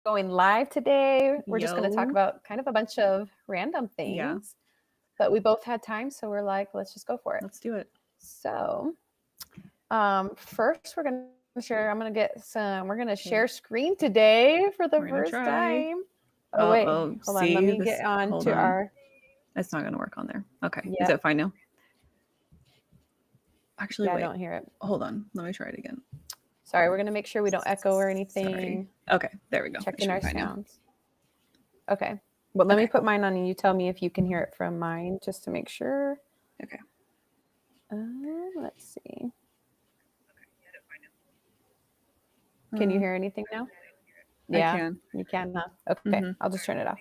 going live today. We're just going to talk Yo. about kind of a bunch of random Yeah, things, but we both had time, so we're like, let's just go for it. let's do it. So, first we're going to share. I'm going to get some. We're going to share Okay. screen today for the We're gonna first try. time. Oh wait, hold on. Let See me this. get on Hold to on. our. It's not gonna work on there. Okay. Is Yep. it fine now? Actually, Yeah, I wait. don't hear it. Hold on. Let me try it again. Sorry, we're going to make sure we don't echo or Sorry. anything. Okay. There we go. It should Checking be our fine now. sounds. Okay. But let me Okay. put mine on and you tell me if you can hear it from mine just to make sure. Okay. Let's see. Can you hear anything now? I Yeah, can. you can, huh? Okay, Mm-hmm. I'll just turn it off.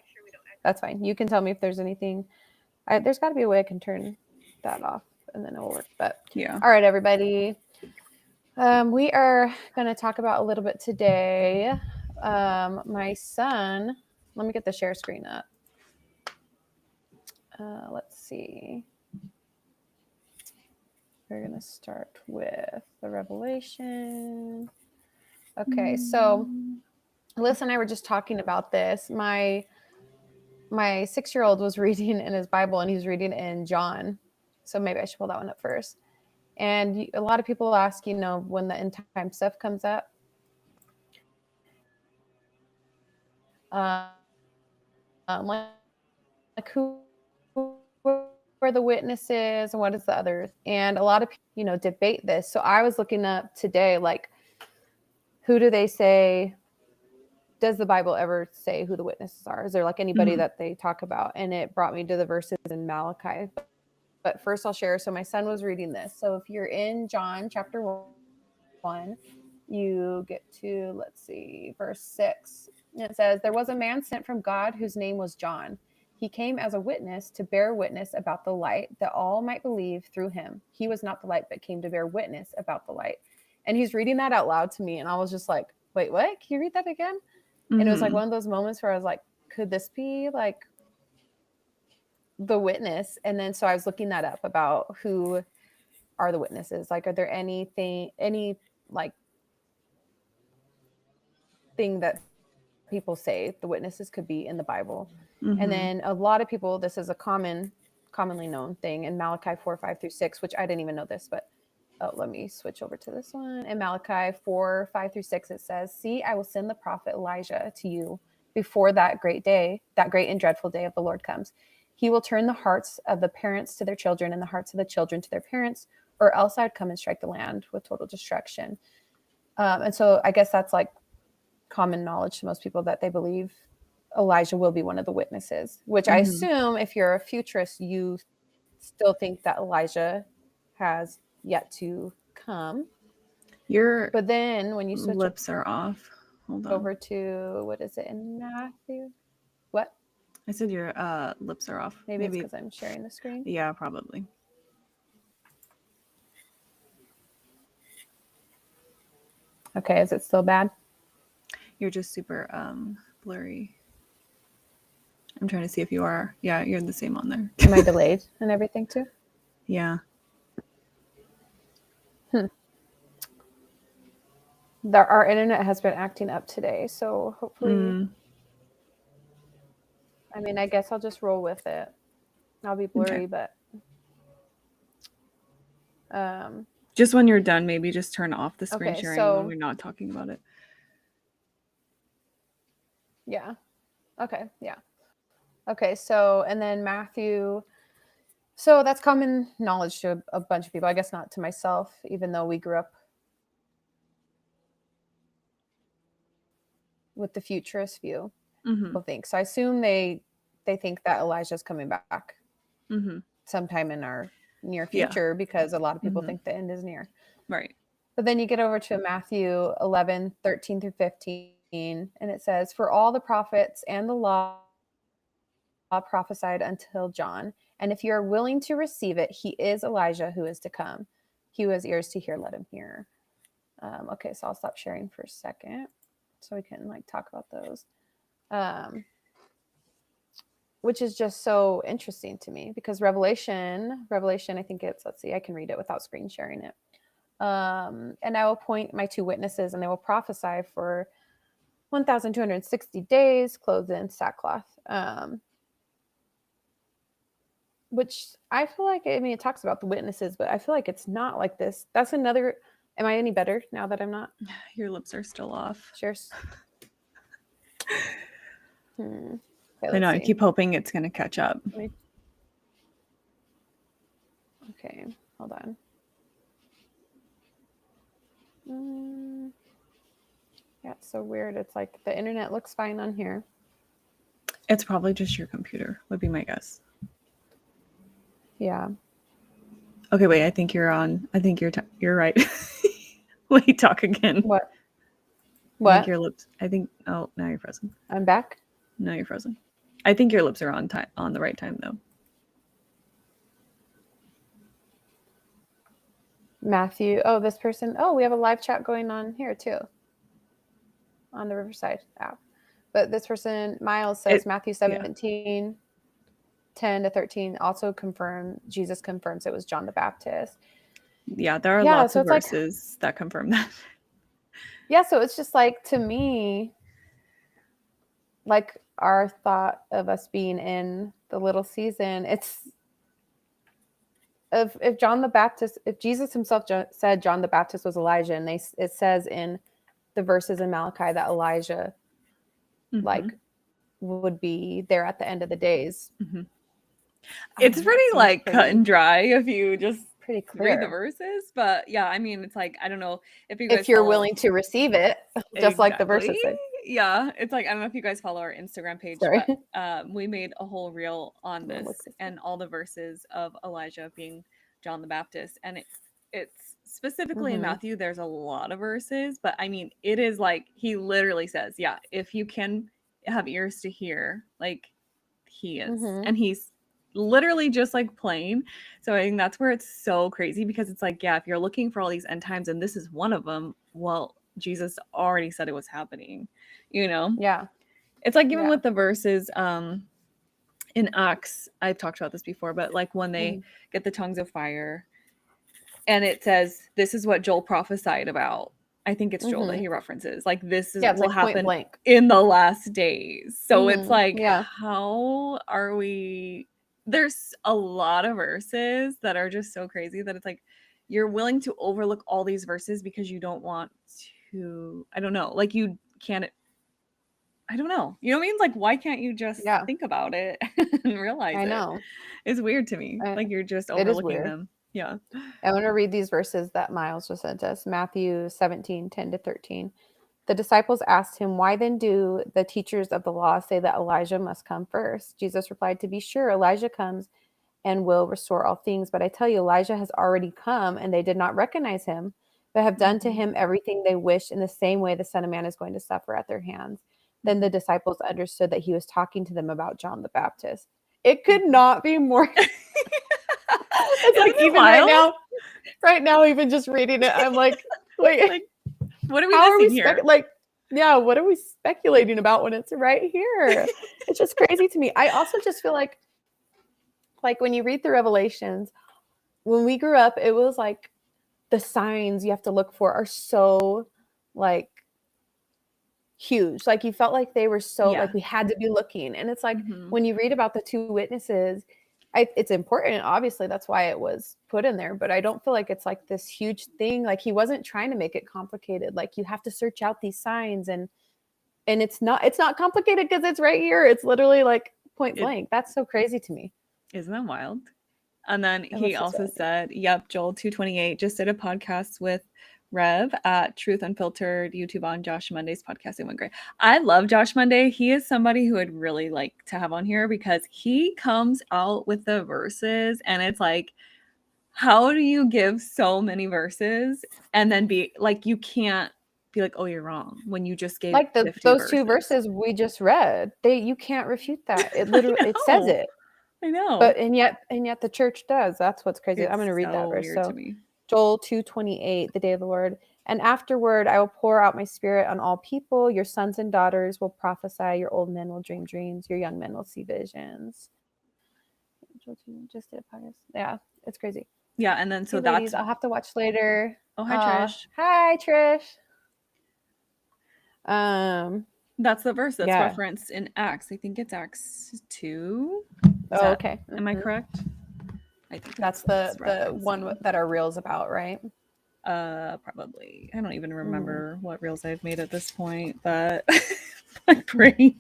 That's fine. You can tell me if there's anything. There's got to be a way I can turn that off and then it will work. But Yeah. all right, everybody. We are going to talk about a little bit today. My son, let me get the share screen up. Let's see. We're going to start with the Revelation. Okay, so Alyssa and I were just talking about this. My 6-year-old was reading in his Bible and he's reading in John. So maybe I should pull that one up first. And a lot of people ask, when the end time stuff comes up, like who are the witnesses and what is the other? And a lot of people, debate this. So I was looking up today, like, who do they say? Does the Bible ever say who the witnesses are? Is there like anybody that they talk about? And it brought me to the verses in Malachi. But first I'll share. So my son was reading this. So if you're in John chapter 1, you get to, let's see, verse 6. And it says, there was a man sent from God whose name was John. He came as a witness to bear witness about the light, that all might believe through him. He was not the light, but came to bear witness about the light. And he's reading that out loud to me. And I was just like, wait, what? Can you read that again? Mm-hmm. And it was like one of those moments where I was like, could this be like the witness? And then so I was looking that up about who are the witnesses. Like, are there any like thing that people say the witnesses could be in the Bible? Mm-hmm. And then a lot of people, this is a commonly known thing in Malachi 4:5-6, which I didn't even know this, but let me switch over to this one. In Malachi 4:5-6, it says, see, I will send the prophet Elijah to you before that great day, that great and dreadful day of the Lord comes. He will turn the hearts of the parents to their children and the hearts of the children to their parents, or else I'd come and strike the land with total destruction. And so I guess that's like common knowledge to most people that they believe Elijah will be one of the witnesses, which I assume if you're a futurist, you still think that Elijah has yet to come. Your But then when you switch lips are off. Hold on. over to, what is it in Matthew? What? I said your lips are off. Maybe it's because I'm sharing the screen. Yeah, probably. Okay, is it still bad? You're just super blurry. I'm trying to see if you are. Yeah, you're the same on there. Am I delayed and everything too? Yeah. Our internet has been acting up today, so hopefully, I mean, I guess I'll just roll with it. I'll be blurry, Okay. but just when you're done, maybe just turn off the screen sharing when so we're not talking about it. Yeah. Okay. Yeah. Okay. So, and then Matthew. So that's common knowledge to a bunch of people. I guess not to myself, even though we grew up with the futurist view. People think so. I assume they think that Elijah's coming back sometime in our near future, because a lot of people think the end is near. Right. But then you get over to Matthew 11:13-15, and it says, for all the prophets and the law prophesied until John. And if you're willing to receive it, he is Elijah who is to come. He who has ears to hear, let him hear. Okay, so I'll stop sharing for a second so we can like talk about those. Which is just so interesting to me, because Revelation, I think it's, let's see, I can read it without screen sharing it. And I will appoint my 2 witnesses, and they will prophesy for 1,260 days, clothed in sackcloth. Which I feel like, I mean, it talks about the witnesses, but I feel like it's not like this. That's another. Am I any better now that I'm not? Your lips are still off. Cheers. Okay, I know. I keep hoping it's going to catch up. Okay, hold on. Yeah, it's so weird. It's like the internet looks fine on here. It's probably just your computer, would be my guess. Yeah. Okay, wait. I think you're on. I think you're right. Wait, talk again. What? I think your lips. I think. Oh, now you're frozen. I'm back. No, you're frozen. I think your lips are on time, on the right time, though. Matthew. Oh, this person. Oh, we have a live chat going on here too. On the Riverside app. But this person, Miles, says Matthew 17, 10 to 13 also Jesus confirms it was John the Baptist. Yeah, there are lots of verses that confirm that. Yeah, so it's just like, to me, like our thought of us being in the little season, it's if John the Baptist, if Jesus himself said John the Baptist was Elijah, and it says in the verses in Malachi that Elijah like would be there at the end of the days. It's pretty like cut and dry if you just pretty clear. Read the verses, but yeah, I mean, it's like, I don't know if you're willing to receive it, just like the verses say. Yeah, it's like, I don't know if you guys follow our Instagram page, but we made a whole reel on this and all the verses of Elijah being John the Baptist, and it's specifically in Matthew, there's a lot of verses, but I mean, it is like, he literally says, yeah, if you can have ears to hear, like he is, and he's literally just like plain. So I think that's where it's so crazy, because it's like, yeah, if you're looking for all these end times and this is one of them, well, Jesus already said it was happening, you know? Yeah. It's like even with the verses in Acts, I've talked about this before, but like when they get the tongues of fire and it says, this is what Joel prophesied about. I think it's Joel that he references. Like, this is will happen in the last days. So it's like, how are we? There's a lot of verses that are just so crazy that it's like you're willing to overlook all these verses because you don't want to, I don't know, like you can't, I don't know. You know what I mean? Like, why can't you just think about it and realize I know. It's weird to me. Like, you're just overlooking them. Yeah. I want to read these verses that Miles just sent us. Matthew 17, 10 to 13. The disciples asked him, why then do the teachers of the law say that Elijah must come first? Jesus replied, to be sure, Elijah comes and will restore all things. But I tell you, Elijah has already come, and they did not recognize him, but have done to him everything they wished. In the same way, the Son of Man is going to suffer at their hands. Then the disciples understood that he was talking to them about John the Baptist. It could not be more. It's like, even right now, even just reading it, I'm like, wait, like, what are we missing here? What are we speculating about when it's right here? It's just crazy to me. I also just feel like when you read the Revelations, when we grew up, it was like the signs you have to look for are so like huge. Like, you felt like they were so like we had to be looking. And it's like when you read about the two witnesses, it's important. Obviously, that's why it was put in there. But I don't feel like it's like this huge thing. Like, he wasn't trying to make it complicated. Like, you have to search out these signs, and it's not complicated because it's right here. It's literally like point blank. That's so crazy to me. Isn't that wild? And then he also said, yep, Joel 2:28 just did a podcast with Rev at Truth Unfiltered YouTube on Josh Monday's podcast. It went great. I love Josh Monday. He is somebody who I'd really like to have on here because he comes out with the verses, and it's like, how do you give so many verses and then be like, you can't be like, oh, you're wrong when you just gave like those two verses we just read. You can't refute that. It literally it says it. I know. But and yet the church does. That's what's crazy. I'm going to read that verse. So Joel 2:28, the day of the Lord. And afterward, I will pour out my spirit on all people. Your sons and daughters will prophesy. Your old men will dream dreams. Your young men will see visions. Just did a podcast. Yeah, it's crazy. Yeah, and then so hey, ladies, I'll have to watch later. Oh, hi, Trish. Hi, Trish. That's the verse that's Yeah. referenced in Acts. I think it's Acts 2. Oh, okay. Am I correct? I think That's the the one that our reel's about, right? Probably. I don't even Mm. remember what reels I've made at this point, but my brain.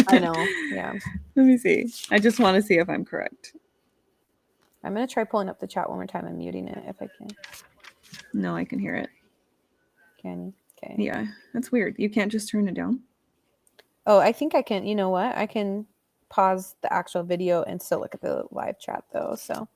I know. Yeah. Let me see. I just want to see if I'm correct. I'm gonna try pulling up the chat one more time and muting it if I can. No, I can hear it. Can you? Okay. Yeah, that's weird. You can't just turn it down? Oh, I think I can. You know what? I can pause the actual video and still look at the live chat though. So.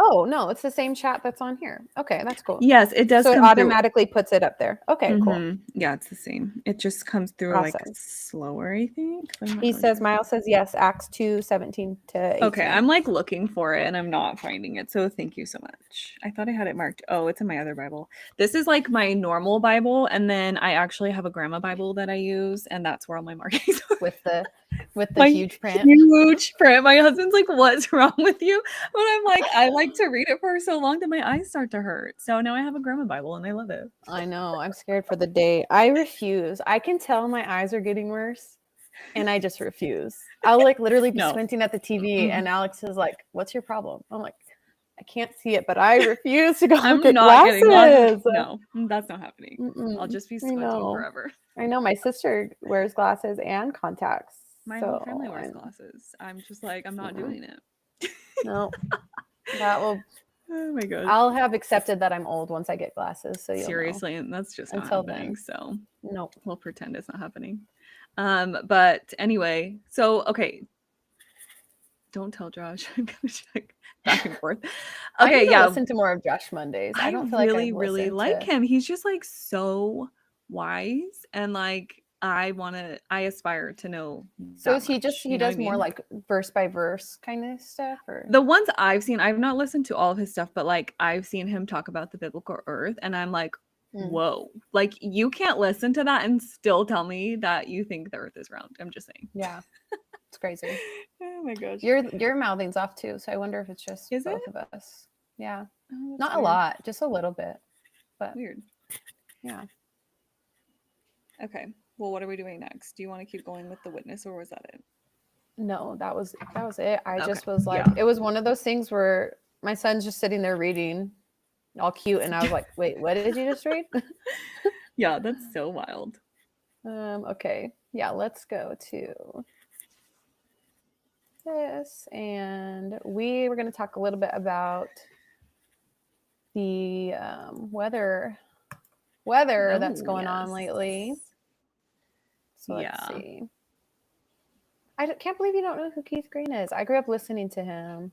Oh no, it's the same chat that's on here. Okay, that's cool. Yes, it does. So it come automatically puts it up there. Okay, cool. through. Yeah, it's the same. It just comes through like Awesome. slower, I think. He says, Miles says yes, Acts 2:17 to 18. Okay, I'm like looking for it and I'm not finding it. So thank you so much. I thought I had it marked. Oh, it's in my other Bible. This is like my normal Bible, and then I actually have a grandma Bible that I use, and that's where all my markings are. with the My huge print. Huge print. My husband's like, "What's wrong with you?" But I'm like, I like to read it for so long that my eyes start to hurt. So now I have a grandma Bible and I love it. I know. I'm scared for the day. I refuse. I can tell my eyes are getting worse, and I just refuse. I'll like literally be squinting at the TV, and Alex is like, "What's your problem?" I'm like, "I can't see it, but I refuse to go get glasses." No, that's not happening. I'll just be squinting forever. I know. My sister wears glasses and contacts. My whole family wears glasses. I'm just like, I'm not doing it. No, that will. Oh my god. I'll have accepted that I'm old once I get glasses. So seriously, and that's just not happening. So no, we'll pretend it's not happening. But anyway, so okay. Don't tell Josh. I'm gonna check back and forth. Okay, I listen to more of Josh Mondays. I don't feel really, really like him. He's just like so wise, and like I aspire to know. So is he does more like verse by verse kind of stuff, or the ones I've seen? I've not listened to all of his stuff, but like I've seen him talk about the biblical earth, and I'm like, whoa, like you can't listen to that and still tell me that you think the earth is round. I'm just saying. Yeah. It's crazy. Oh my gosh. Your mouthing's off too, so I wonder if it's just both of us. Yeah. Not weird. A lot, just a little bit. But weird. Yeah. Okay. Well, what are we doing next? Do you want to keep going with the witness, or was that it? No, that was it. I just was like, it was one of those things where my son's just sitting there reading, all cute, and I was like, wait, what did you just read? Yeah, that's so wild. Okay. Yeah, let's go to this, and we were going to talk a little bit about the weather that's going on lately. So let's see. I can't believe you don't know who Keith Green is. I grew up listening to him.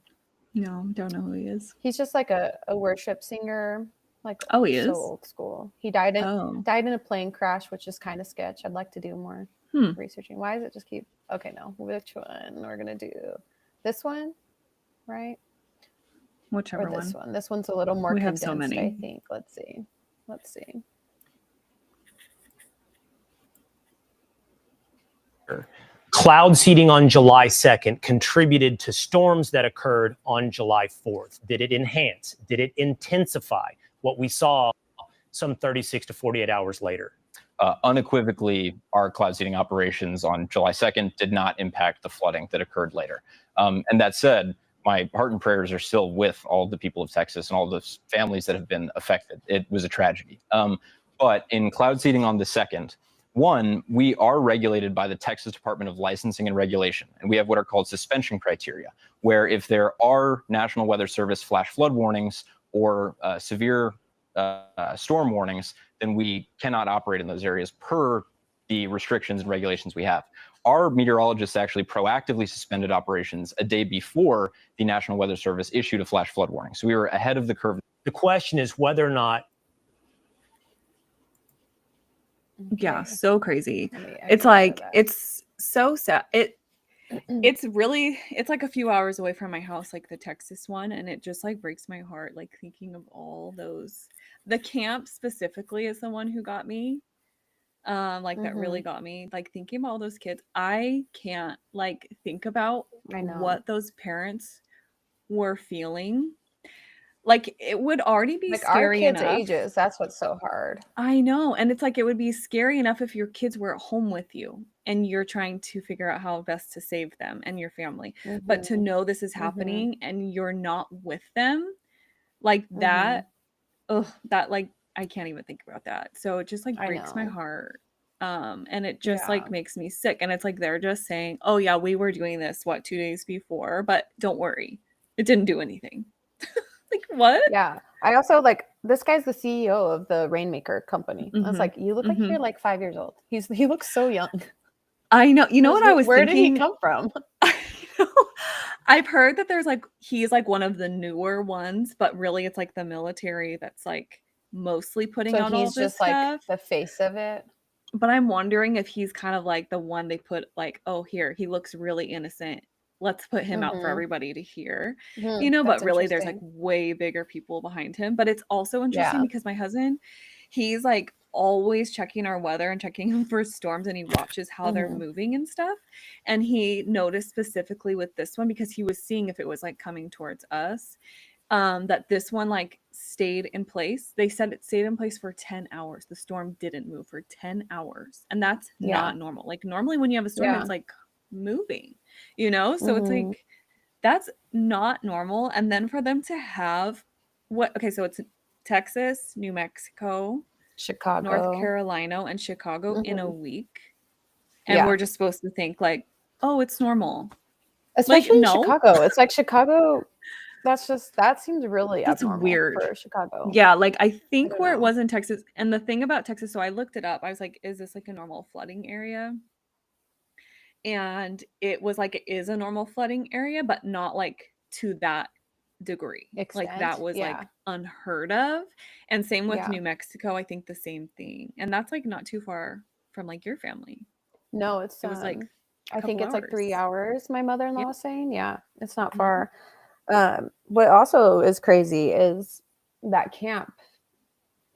No, don't know who he is. He's just like a worship singer, like he is old school. He died in a plane crash, which is kind of sketch. I'd like to do more researching. Why does it just keep? Okay, no. Which one we're gonna do? This one, right? Whichever or this one. This one's a little more condensed, have so many. I think. Let's see. Cloud seeding on July 2nd contributed to storms that occurred on July 4th. Did it enhance? Did it intensify what we saw some 36 to 48 hours later? Unequivocally, our cloud seeding operations on July 2nd did not impact the flooding that occurred later. And that said, my heart and prayers are still with all the people of Texas and all the families that have been affected. It was a tragedy. But in cloud seeding on the 2nd, one, we are regulated by the Texas Department of Licensing and Regulation, and we have what are called suspension criteria, where if there are National Weather Service flash flood warnings or severe storm warnings, then we cannot operate in those areas per the restrictions and regulations we have. Our meteorologists actually proactively suspended operations a day before the National Weather Service issued a flash flood warning. So we were ahead of the curve. The question is whether or not. Yeah, so crazy. It's like, it's so sad. It's like a few hours away from my house, like the Texas one, and it just like breaks my heart, like thinking of all those. The camp specifically is the one who got me. That really got me. Like thinking about all those kids, I can't think about what those parents were feeling. Like, it would already be Like our scary kids' enough. ages, that's what's so hard. I know. And it's like, it would be scary enough if your kids were at home with you and you're trying to figure out how best to save them and your family. But to Mhm. know this is Mhm. happening and you're not with them, like Mhm. that, that like I can't even think about that. So it just like I breaks my know. heart. And it just Yeah. like makes me sick. And it's like they're just saying, oh yeah, we were doing this 2 days before, but don't worry, it didn't do anything. Like, what? Yeah. I also like this guy's the CEO of the Rainmaker company. I was Mhm. like, you look like Mhm. you're like 5 years old. He looks so young. I know. You know what I was Where did he thinking? come from? I know. I've heard that there's like he's like one of the newer ones, but really it's like the military that's like mostly putting So out all he's this just like stuff. the face of it. But I'm wondering if he's kind of like the one they put like, oh, here, he looks really innocent. Let's put him out for Mhm. everybody to hear. Mhm. But That's really there's like interesting. way bigger people behind him. But it's also interesting Yeah. because my husband, he's like always checking our weather and checking for storms and he watches how they're Mhm. moving and stuff. And he noticed specifically with this one because he was seeing if it was like coming towards us, that this one like stayed in place. They said it stayed in place for 10 hours. The storm didn't move for 10 hours. And that's Yeah. not normal. Like normally when you have a storm, Yeah. it's like moving, So it's Mhm. like that's not normal. And then for them to have so it's Texas, New Mexico, North Chicago. Carolina, and Chicago in a Mhm. week. And Yeah. we're just supposed to think like, oh, it's normal. Especially in no. Chicago. It's like Chicago, that seems really That's abnormal weird. for Chicago. Yeah, like I I think don't where it know. was in Texas, and the thing about Texas, so I looked it up. I was like, is this like a normal flooding area? And it was like it is a normal flooding area, but not like to that degree. Like that Extent. was Yeah. like unheard of. And same with Yeah. New Mexico, I think the same thing. And that's like not too far from like your family. No, it's It was like I a think couple it's like 3 hours. hours, my mother-in-law Yeah. was saying. Yeah, it's not Mhm. far. What also is crazy is that camp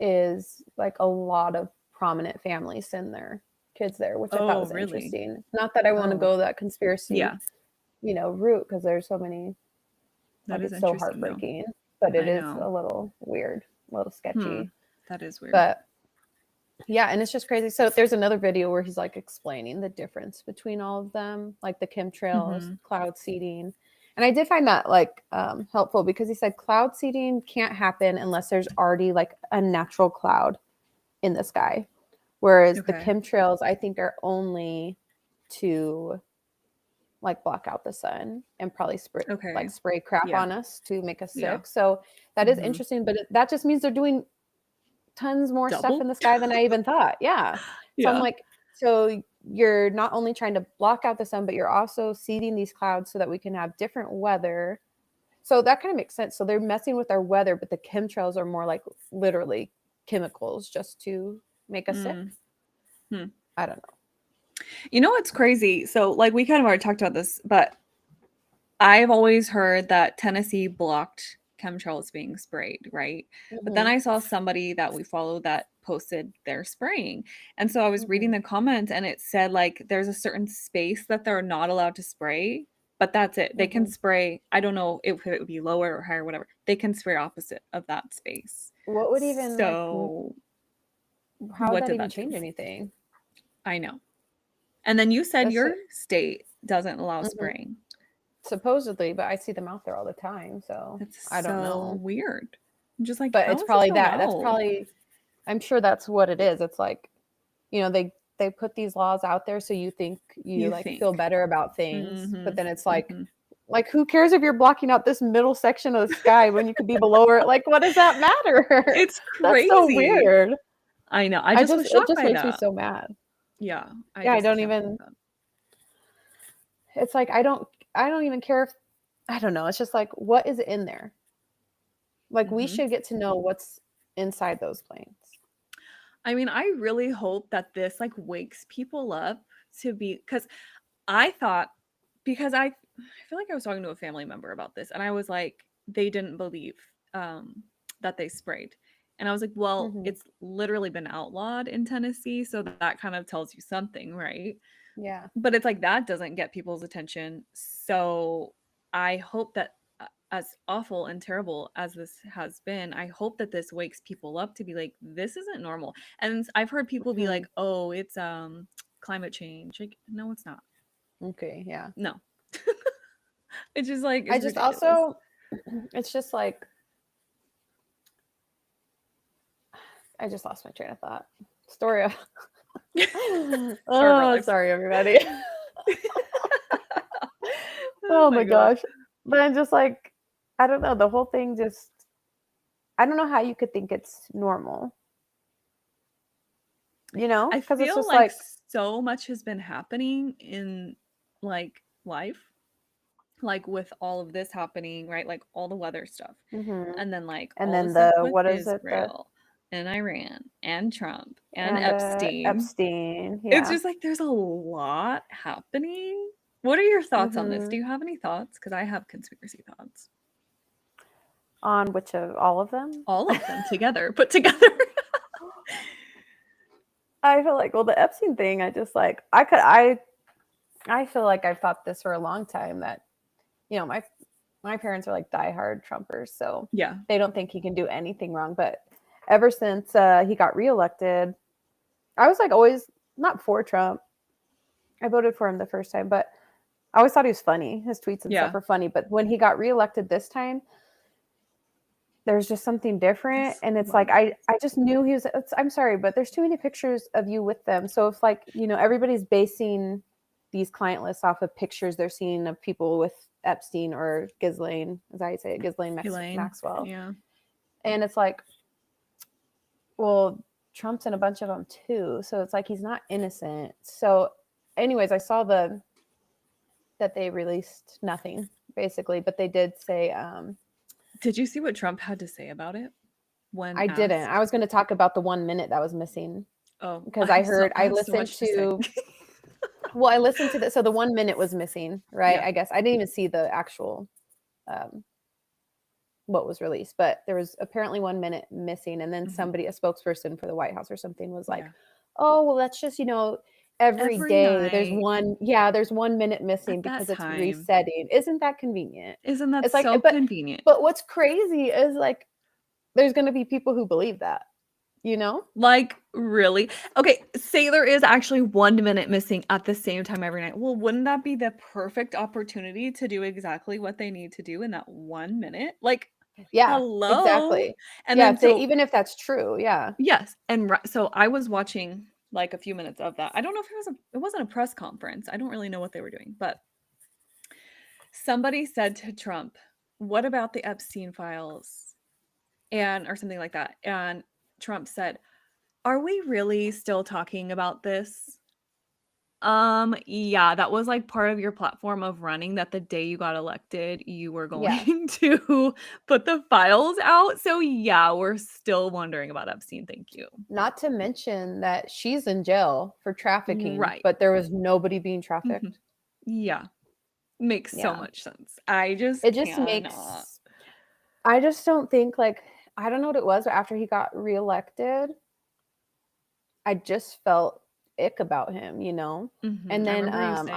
is like a lot of prominent families send their kids there, which I thought Oh, was really? interesting. Not that I want to Oh, go that conspiracy, yeah. route because there's so many, That like is it's so interesting though. heartbreaking, but it I is know. a little weird, a little sketchy. That is weird. But yeah, and it's just crazy. So there's another video where he's like explaining the difference between all of them, like the chemtrails, Mhm. cloud seeding. And I did find that like helpful because he said cloud seeding can't happen unless there's already like a natural cloud in the sky. Whereas the Okay. chemtrails, I think, are only to like block out the sun and probably Okay. spray crap Yeah. on us to make us Yeah. sick. So that is Mhm. interesting, but that just means they're doing tons more stuff Double? in the sky than I even thought. Yeah. So I'm Yeah. like, so you're not only trying to block out the sun, but you're also seeding these clouds so that we can have different weather. So that kind of makes sense. So they're messing with our weather, but the chemtrails are more like literally chemicals just to make us sick. Hmm. I don't know. You know what's crazy? So, like, we kind of already talked about this, but I've always heard that Tennessee blocked chemtrails being sprayed, right? But then Mhm. I saw somebody that we follow that posted their spraying. And so I was reading Mhm. the comments and it said, like, there's a certain space that they're not allowed to spray, but that's it. They can Mhm. spray, I don't know if it would be lower or higher, whatever. They can spray opposite of that space. What would even like So, how would what that did even that do? change anything? I know. And then you said That's your state doesn't allow Mhm. spraying. Supposedly, but I see them out there all the time, so That's I don't so know. weird. I'm just like, But how it's is this probably that. That's allowed? probably I'm sure that's what it is. It's like, they put these laws out there so you think you You like think. feel better about things, but Mhm. then it's like Mhm. like who cares if you're blocking out this middle section of the sky when you could be below it? Like what does that matter? It's That's so crazy. weird. I know. I just was It shocked just by makes me that. so mad. Yeah. I Yeah, I just don't can't believe even that. it's like I don't even care if I don't know. It's just like what is in there? Like we Mhm. should get to know what's inside those planes. I mean, I really hope that this like wakes people up to be because I thought because I feel like I was talking to a family member about this and I was like, they didn't believe that they sprayed. And I was like, well, Mhm. it's literally been outlawed in Tennessee, so that kind of tells you something, right? Yeah. But it's like that doesn't get people's attention. So I hope that as awful and terrible as this has been, I hope that this wakes people up to be like, this isn't normal. And I've heard people be like, oh, it's climate change. Like, no, it's not. Okay, yeah. No. It's just like, I it's just ridiculous. also, it's just like, I just lost my train of thought. Story of, oh, sorry, everybody. Oh my gosh. But I'm just like, I don't know. The whole thing just, I don't know how you could think it's normal. You know? I Because it's feel just like so much has been happening in like life, like with all of this happening, right? Like all the weather stuff, and then like and all then the stuff the with what is it? Israel and Iran and Trump and And Epstein. Epstein. It's Yeah. just like there's a lot happening. What are your thoughts on this? Do you have any thoughts? Because I have conspiracy thoughts. On which of all of them? All of them together, put together. I feel like, well, the Epstein thing, I just like, I feel like I've thought this for a long time that, you know, my parents are like diehard Trumpers, so Yeah, they don't think he can do anything wrong. But ever since he got reelected, I was like always not for Trump. I voted for him the first time, but I always thought he was funny. His tweets and stuff were funny. But when he got reelected this time, there's just something different. And it's like, I just knew he was, I'm sorry, but there's too many pictures of you with them. So if like, you know, everybody's basing these client lists off of pictures they're seeing of people with Epstein or Ghislaine, as I say it, Ghislaine Maxwell. Yeah. And it's like, well, Trump's in a bunch of them too. So it's like, he's not innocent. So anyways, I saw that they released nothing basically, but they did say, did you see what Trump had to say about it? When I didn't. I was going to talk about the 1 minute that was missing. Oh, because I listened to well, I listened to so the 1 minute was missing, right? Yeah. I guess I didn't even see the actual what was released, but there was apparently 1 minute missing, and then somebody, a spokesperson for the White House or something, was like, oh, well, that's just, you know, every day night. there's 1 minute missing because it's resetting. Isn't that convenient? Isn't that it's like, so convenient? But what's crazy is like there's going to be people who believe that, you know? Like, really? Okay, say there is actually 1 minute missing at the same time every night. Well, wouldn't that be the perfect opportunity to do exactly what they need to do in that 1 minute? Like, yeah, hello? Exactly. And yeah, then even if that's true, yeah. Yes. And so I was watching like a few minutes of that. I don't know if it wasn't a press conference. I don't really know what they were doing, but somebody said to Trump, what about the Epstein files? Or something like that. And Trump said, are we really still talking about this? Yeah, that was like part of your platform of running, that the day you got elected, you were going to put the files out. So yeah, we're still wondering about Epstein. Thank you. Not to mention that she's in jail for trafficking, right? But there was nobody being trafficked. Yeah, makes so much sense. I just don't think, like, I don't know what it was, but after he got reelected, I just felt ick about him, you know? And then and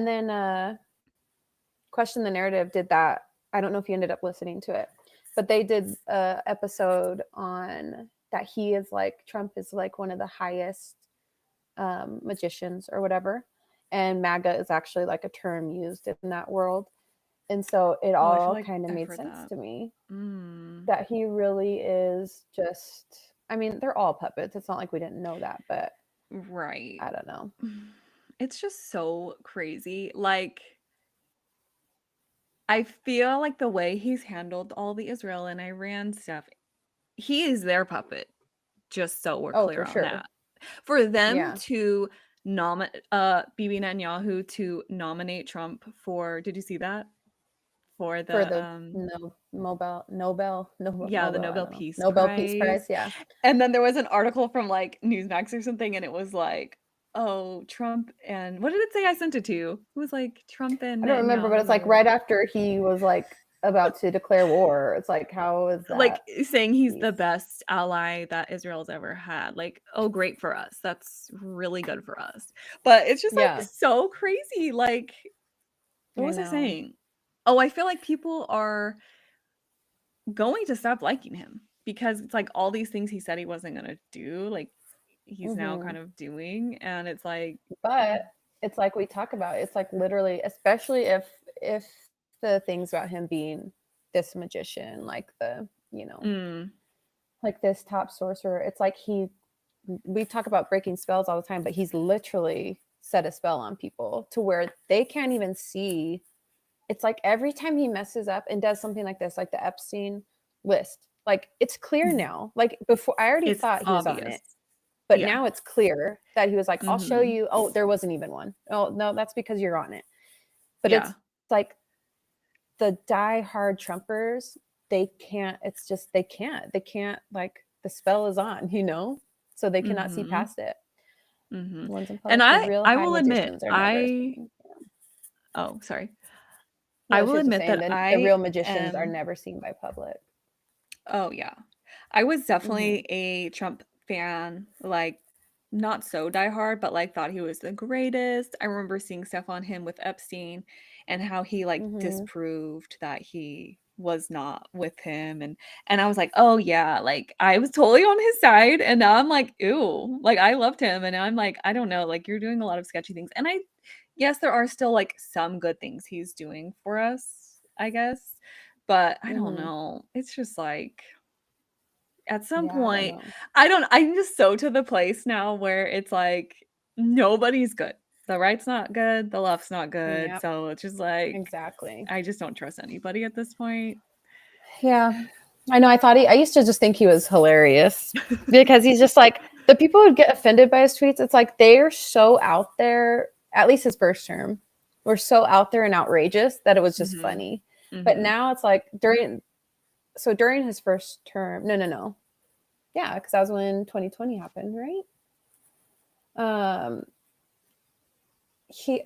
then Question the Narrative did that. I don't know if you ended up listening to it, but they did a episode on that. He is like, Trump is like one of the highest magicians or whatever, and MAGA is actually like a term used in that world. And so it all kind of made sense to me that he really is just, I mean, they're all puppets. It's not like we didn't know that, but right. I don't know. It's just so crazy. Like, I feel like the way he's handled all the Israel and Iran stuff, he is their puppet. Just so we're clear on that. For them to nominate Bibi Netanyahu to nominate Trump for, did you see that? For the Nobel Peace Prize. Yeah. And then there was an article from like Newsmax or something, and it was like, oh, Trump and what did it say? I sent it to you. It was like Trump and I don't remember, but it's like right after he was like about to declare war. It's like, how is that? Like saying he's the best ally that Israel's ever had. Like, oh, great for us. That's really good for us. But it's just like so crazy. Like, what was I saying? Oh, I feel like people are going to stop liking him because it's like all these things he said he wasn't going to do, like he's now kind of doing, and it's like, But it's like we talk about, it's like literally, especially if the things about him being this magician, like the, you know, like this top sorcerer, it's like we talk about breaking spells all the time, but he's literally set a spell on people to where they can't even see. It's like every time he messes up and does something like this, like the Epstein list, like it's clear now. Like before, I already it's thought he was on obvious. it, but Yeah. now it's clear that he was like, I'll show you. Oh, there wasn't even one. Oh, no, that's because you're on it. But it's like the die-hard Trumpers, they can't, it's just, they can't, like the spell is on, you know? So they cannot see past it. The ones in public, And the I will admit, oh, sorry. I will admit that the real magicians are never seen by public. Oh yeah. I was definitely a Trump fan, like not so diehard, but like thought he was the greatest. I remember seeing stuff on him with Epstein and how he like disproved that he was not with him, and I was like, oh yeah, like I was totally on his side, and now I'm like, ew, like I loved him, and now I'm like, I don't know, like you're doing a lot of sketchy things, and yes, there are still like some good things he's doing for us, I guess, but I don't know, it's just like at some point I'm just so to the place now where it's like nobody's good. The right's not good, the left's not good. So it's just like, exactly, I just don't trust anybody at this point. Yeah, I know. I used to just think he was hilarious because he's just like, the people who get offended by his tweets, it's like they're so out there, at least his first term, were so out there and outrageous that it was just funny. But now it's like during his first term, no. Yeah, because that was when 2020 happened, right? He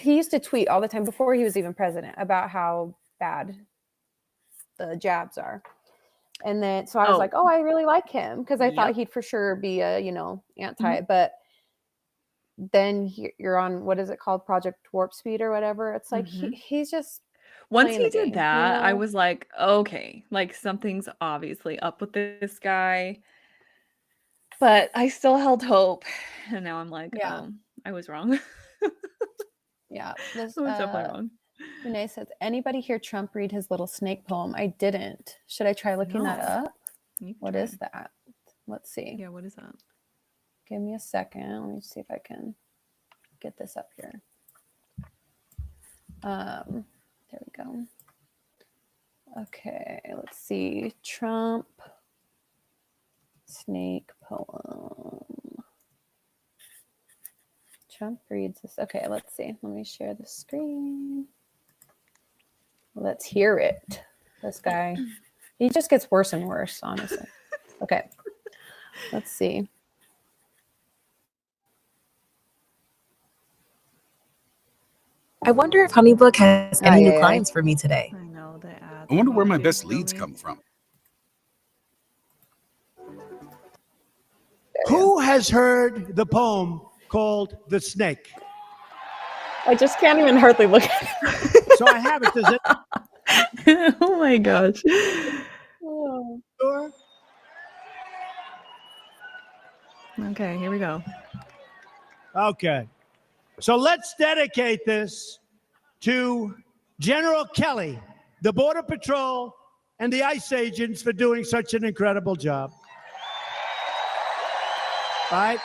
used to tweet all the time before he was even president about how bad the jabs are. And then so I was like, oh, I really like him because I thought he'd for sure be a, you know, anti, but then you're on, what is it called, Project Warp Speed or whatever. It's like he's just once he did that, you know? I was like, okay, like something's obviously up with this guy. But I still held hope, and now I'm like, oh, I was wrong. Yeah, I was definitely wrong. Renee says, anybody hear Trump read his little snake poem? I didn't. Should I try looking that up? What is that? Let's see. Yeah, what is that? Give me a second. Let me see if I can get this up here. There we go. Okay, let's see. Trump snake poem. Trump reads this. Okay, let's see. Let me share the screen. Let's hear it. This guy, he just gets worse and worse, honestly. Okay, let's see. I wonder if HoneyBook has any new clients for me today. I know the ads. I wonder where my best leads come from. Who has heard the poem called The Snake? I just can't even hardly look at it. So I have it. Does it? Oh my gosh. Oh. Sure. Okay, here we go. Okay. So let's dedicate this to General Kelly, the Border Patrol, and the ICE agents for doing such an incredible job. All right.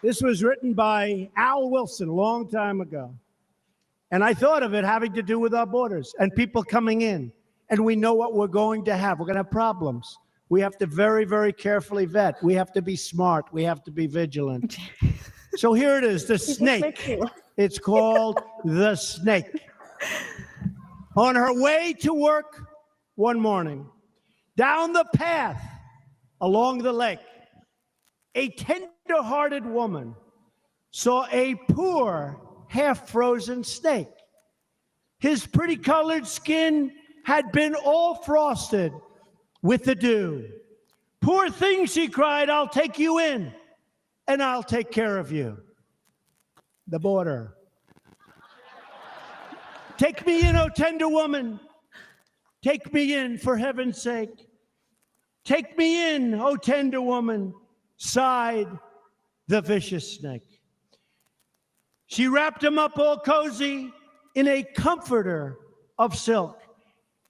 This was written by Al Wilson a long time ago. And I thought of it having to do with our borders and people coming in. And we know what we're going to have. We're going to have problems. We have to very, very carefully vet. We have to be smart. We have to be vigilant. So here it is, the snake. It's called The Snake. On her way to work one morning, down the path along the lake, a tender-hearted woman saw a poor, half-frozen snake. His pretty-colored skin had been all frosted with the dew. Poor thing, she cried, I'll take you in, and I'll take care of you. The border. Take me in, oh tender woman. Take me in, for heaven's sake. Take me in, oh tender woman, sighed the vicious snake. She wrapped him up all cozy in a comforter of silk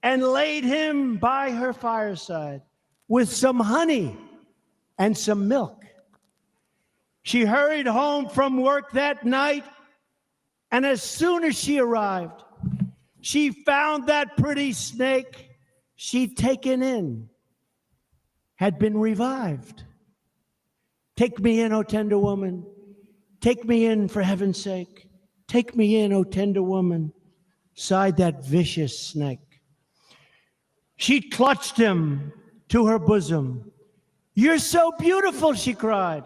and laid him by her fireside with some honey and some milk. She hurried home from work that night, and as soon as she arrived, she found that pretty snake she'd taken in had been revived. Take me in, oh tender woman. Take me in, for heaven's sake. Take me in, oh tender woman, sighed that vicious snake. She clutched him to her bosom. You're so beautiful, she cried.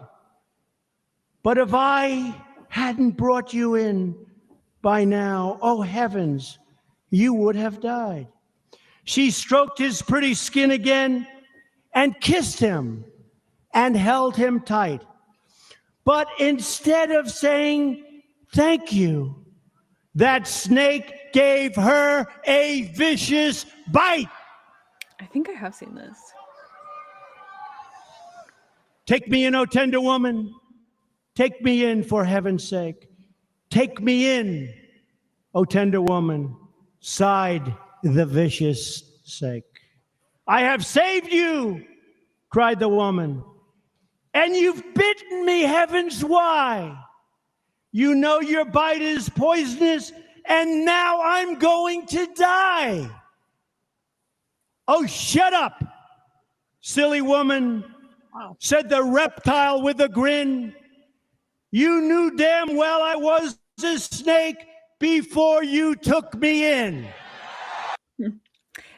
But if I hadn't brought you in by now, oh heavens, you would have died. She stroked his pretty skin again and kissed him and held him tight. But instead of saying thank you, that snake gave her a vicious bite. I think I have seen this. Take me in, oh tender woman. Take me in, for heaven's sake. Take me in, oh tender woman, sighed the vicious snake. I have saved you, cried the woman, and you've bitten me, heavens, why? You know your bite is poisonous, and now I'm going to die. Oh, shut up, silly woman, said the reptile with a grin. You knew damn well I was a snake before you took me in.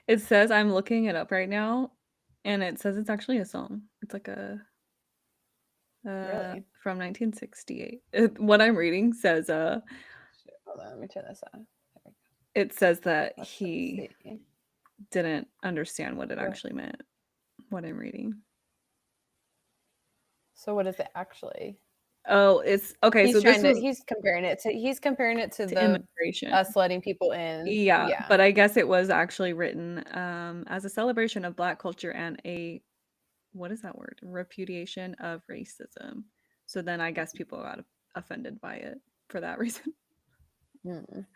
It says, I'm looking it up right now, and it says it's actually a song. It's like a Really? from 1968. What I'm reading says Hold on, let me turn this on. it says that Let's he see. didn't understand what it Right. actually meant. What I'm reading. So what is it actually? Oh, it's okay. He's So trying this to, he's comparing it to to the immigration. us letting people in. Yeah, but I guess it was actually written as a celebration of Black culture and a, what is that word? Repudiation of racism. So then I guess people got offended by it for that reason. Mm.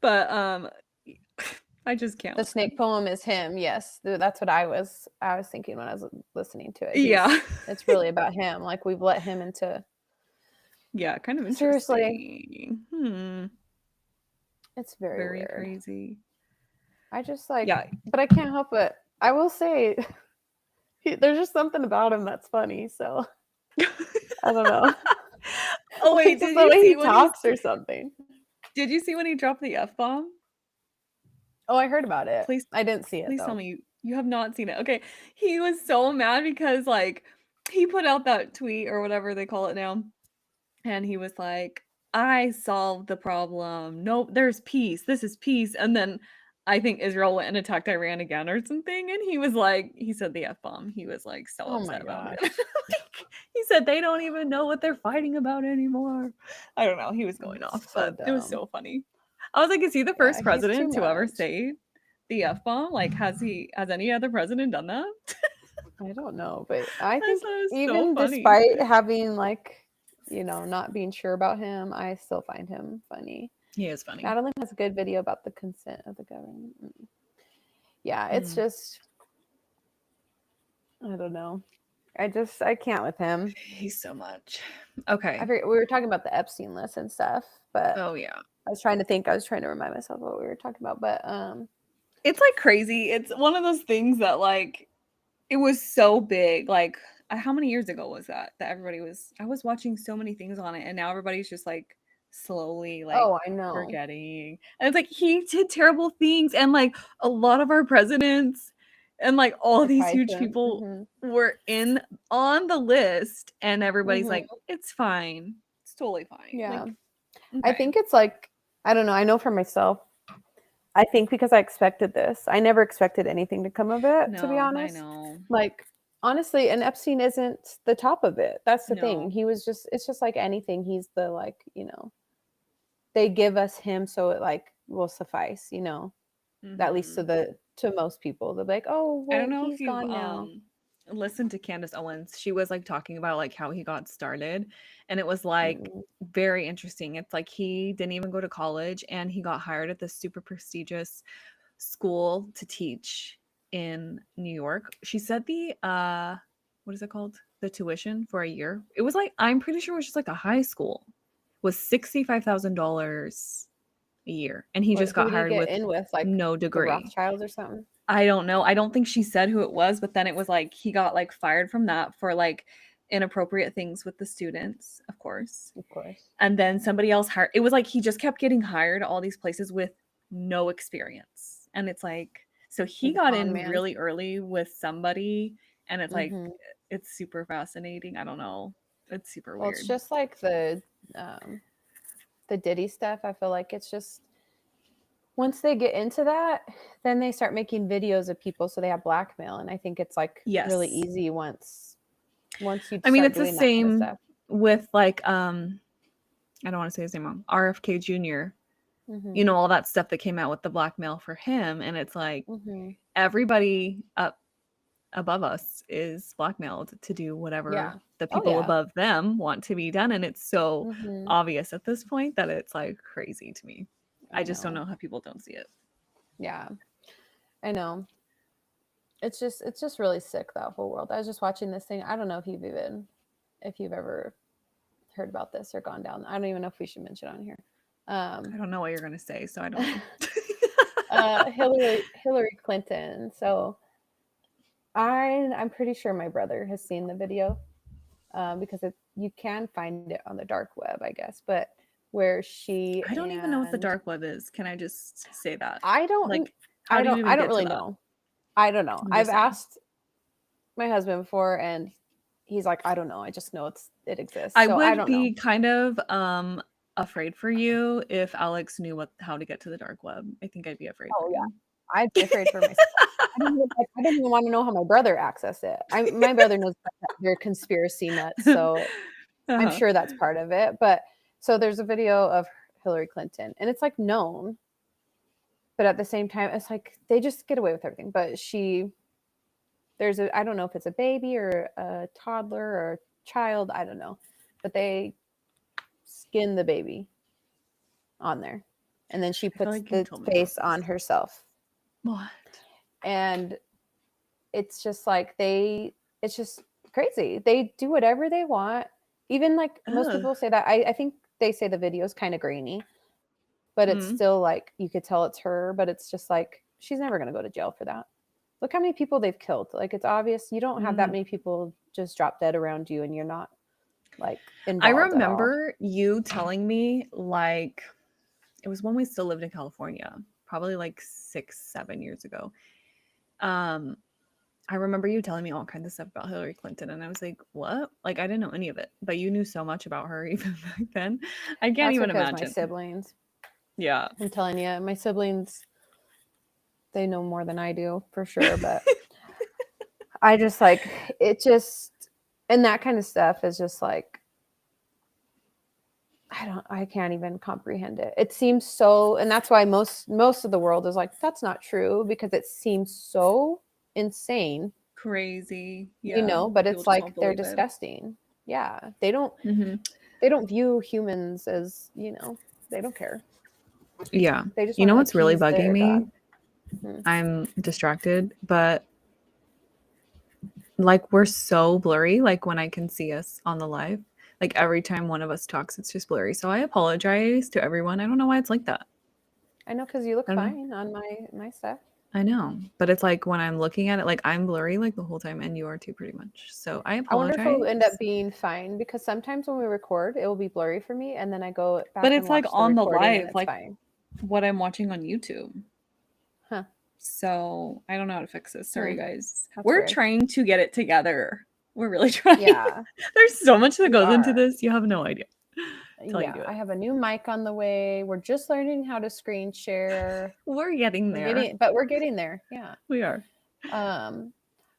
But I just can't. The snake poem is him. Yes, that's what I was thinking when I was listening to it. Yeah. It's really about him. Like we've let him into. Yeah, kind of interesting. Seriously. It's very weird. Crazy. I just like, Yeah. but I can't help it. I will say, there's just something about him that's funny. So I don't know. Oh wait, Just the way he talks or something. Did you see when he dropped the F-bomb? Oh, I heard about it. Please, I didn't see it. Please though. tell me you have not seen it. Okay, he was so mad because like he put out that tweet or whatever they call it now, and he was like, "I solved the problem. No, there's peace. This is peace." And then I think Israel went and attacked Iran again or something, and he was like, he said the F-bomb. He was like so upset about it. He said they don't even know what they're fighting about anymore. I don't know. He was going off, but it was so funny. I was like, is he the first president to ever say the F-bomb? Like, has any other president done that? I don't know, but I think so even funny. despite having like, not being sure about him, I still find him funny. He is funny. Madeline has a good video about the consent of the government. Yeah, it's just, I don't know. I can't with him. He's so much. Okay. We were talking about the Epstein list and stuff, but oh yeah. I was trying to remind myself what we were talking about, but it's like crazy. It's one of those things that like it was so big. Like how many years ago was that I was watching so many things on it, and now everybody's just like slowly like I know. forgetting. And it's like he did terrible things, and like a lot of our presidents and like all these huge people were on the list, and everybody's like, it's fine. It's totally fine. Yeah. Like, I think it's like, I don't know. I know for myself, I think because I expected this, I never expected anything to come of it, to be honest. I know. Like, honestly, and Epstein isn't the top of it. That's the thing. It's just like anything. He's the, like, they give us him so it, like, will suffice, at least to most people. They'll be like, oh, I well, don't know he's if you gone now. listened to Candace Owens. She was like talking about like how he got started, and it was like Mm. very interesting. It's like he didn't even go to college, and he got hired at this super prestigious school to teach in New York. She said the what is it called? The tuition for a year. It was like, I'm pretty sure it was just like a high school, was $65,000 a year, and he Wait, just got who did he hired get with in with? Like no the degree. Rothschilds or something? I don't know. I don't think she said who it was, but then it was like he got like fired from that for like inappropriate things with the students, of course. Of course. And then somebody else hired. It was like he just kept getting hired at all these places with no experience. And it's like, so he He's a got con in man. really early with somebody, and it's like, Mhm. it's super fascinating. I don't know. It's super Well, weird. it's just like the Diddy stuff. I feel like it's just once they get into that, then they start making videos of people, so they have blackmail, and I think it's like really Yes. easy once you. I mean, start it's the doing that kind of same stuff. with like I don't want to say his name wrong. RFK Jr. Mhm. You know, all that stuff that came out with the blackmail for him, and it's like Mhm. everybody up above us is blackmailed to do whatever Yeah. the Oh, people yeah. above them want to be done, and it's so Mhm. obvious at this point that it's like crazy to me. I just don't know. know how people don't see it. Yeah, I know. It's just really sick, that whole world. I was just watching this thing. I don't know if you've ever heard about this or gone down. I don't even know if we should mention it on here. I don't know what you're gonna say, so I don't Hillary Clinton. So I'm pretty sure my brother has seen the video because you can find it on the dark web, I guess. But where she I don't even know what the and dark web is. Can I just say that? I don't Like, how do you even I get don't to really that? know. I don't know. I'm I've just saying. asked my husband before, and he's like, I don't know. I just know it exists. I So would I don't be know. kind of afraid for you if Alex knew how to get to the dark web. I think I'd be afraid Oh for yeah, you. I'd be afraid for myself. I don't even want to know how my brother accessed it. My brother knows that they're conspiracy nuts, so I'm Uh-huh. sure that's part of it. But so there's a video of Hillary Clinton, and it's like known, but at the same time, it's like they just get away with everything. But I don't know if it's a baby or a toddler or a child, I don't know, but they skin the baby on there, and then she I feel puts like you the told me about face this. on herself, What? and it's just like it's just crazy. They do whatever they want. Even like most Ugh. people say that. I think they say the video is kind of grainy, but it's still like you could tell it's her, but it's just like she's never going to go to jail for that. Look how many people they've killed. Like it's obvious you don't have that many people just drop dead around you, and you're not like involved I at all. remember you telling me, like, it was when we still lived in California, probably like 6-7 years ago. I remember you telling me all kinds of stuff about Hillary Clinton, and I was like, what? Like, I didn't know any of it, but you knew so much about her even back then. I can't That's even because imagine. my siblings. Yeah. I'm telling you, my siblings, they know more than I do for sure. But I just like and that kind of stuff is just like, I can't even comprehend it. It seems so, and that's why most of the world is like, that's not true, because it seems so insane, Crazy. Yeah. but People it's just like won't they're believe it. disgusting. Yeah. They don't view humans as, they don't care. Yeah. They just You know want what's to really appease bugging their me? God. Mhm. I'm distracted, but like we're so blurry, like when I can see us on the live, like every time one of us talks, it's just blurry. So I apologize to everyone. I don't know why it's like that. I know, because you look I don't know. fine on my stuff. I know, but it's like when I'm looking at it, like I'm blurry like the whole time, and you are too, pretty much. So I I wonder if apologize. it'll end up being fine, because sometimes when we record, it will be blurry for me, and then I go back But and it's like watch on the recording, and live, it's like fine. what I'm watching on YouTube. Huh. So I don't know how to fix this. Sorry, guys. That's We're weird. trying to get it together. We're really trying. Yeah. There's so much that We goes into are. this. You have no idea. Till you Yeah, do it. I have a new mic on the way. We're just learning how to screen share. We're getting there. But we're getting there. Yeah. We are. I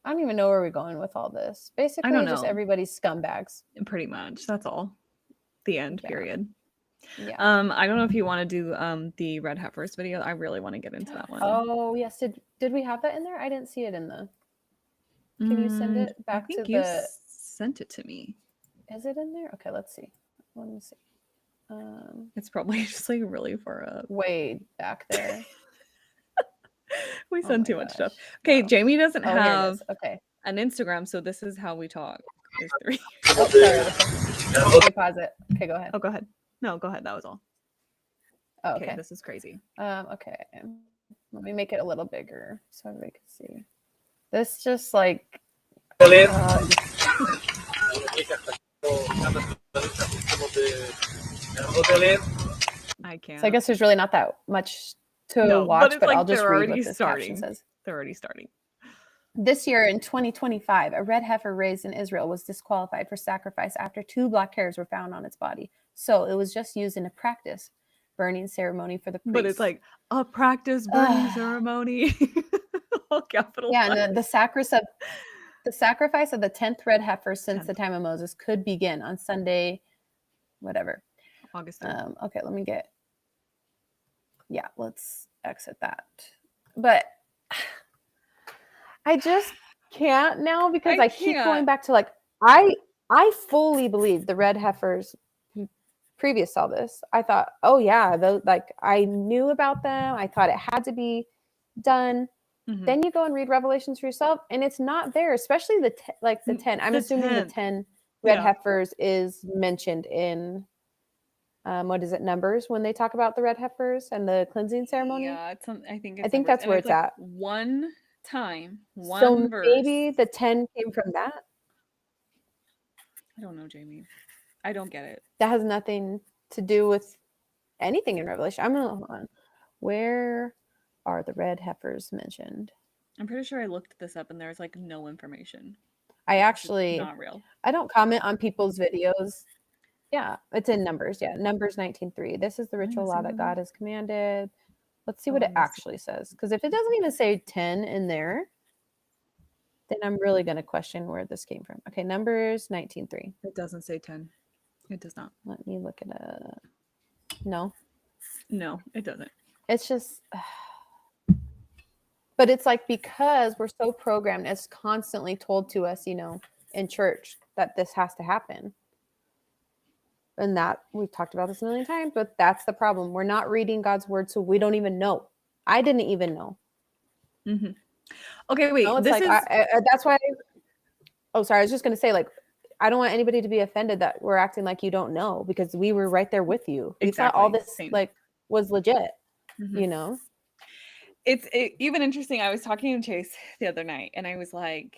don't even know where we're going with all this. Basically, don't just know. everybody's scumbags. Pretty much. That's all. The end. Yeah. Period. Yeah. I don't know if you want to do the red heifers video. I really want to get into that one. Oh yes. Did we have that in there? I didn't see it in the. Can you send it I back to think you the? sent it to me. Is it in there? Okay, let's see. Let me see. It's probably just like really far up. Way back there. We Oh send my too much stuff. gosh. Okay, Wow. Jamie doesn't Oh, here it have is. Okay. an Instagram, so this is how we talk. Is 3. Oh, sorry. Listen. Let me pause it. Okay, go ahead. Oh, go ahead. No, go ahead. That was all. Oh, Okay, okay. this is crazy. Okay. Let me make it a little bigger so everybody can see. This just like. I can't. So I guess there's really not that much to no, watch, it's but like I'll just they're read already what this caption says. They're already starting. This year in 2025, a red heifer raised in Israel was disqualified for sacrifice after 2 black hairs were found on its body. So it was just used in a practice burning ceremony for the priests. But it's like a practice burning ceremony. All capital. Yeah, and the sacrifice of the 10th red heifer since the time of Moses could begin on Sunday, whatever. August 3rd. Okay, let me get. Yeah, let's exit that. But I just can't now because I keep going back to like I fully believe the red heifers previous to all this. I thought, oh yeah, like I knew about them. I thought it had to be done. Mm-hmm. Then you go and read Revelations for yourself, and it's not there. Especially the 10. I'm assuming the 10 red heifers is mentioned in what is it, Numbers, when they talk about the red heifers and the cleansing ceremony. Yeah, I think that's where it's like at. One time, one so verse. Maybe the 10 came from that. I don't know, Jamie. I don't get it. That has nothing to do with anything in Revelation. I'm gonna hold on. Where are the red heifers mentioned? I'm pretty sure I looked this up and there's like no information. I actually not real. I don't comment on people's videos. Yeah, it's in Numbers. Yeah, Numbers 19:3. This is the ritual law that God has commanded. Let's see what it actually says. Because if it doesn't even say 10 in there, then I'm really going to question where this came from. Okay, Numbers 19:3. It doesn't say 10. It does not. Let me look at it. No, it doesn't. It's just, but it's like because we're so programmed, it's constantly told to us, in church that this has to happen. And that we've talked about this a million times, but that's the problem. We're not reading God's word, so we don't even know. I didn't even know. Mm-hmm. Okay, wait. It's like that's why. Oh, sorry. I was just going to say, like, I don't want anybody to be offended that we're acting like you don't know, because we were right there with you. We thought all this was legit. Mm-hmm. It's even interesting. I was talking to Chase the other night, and I was like,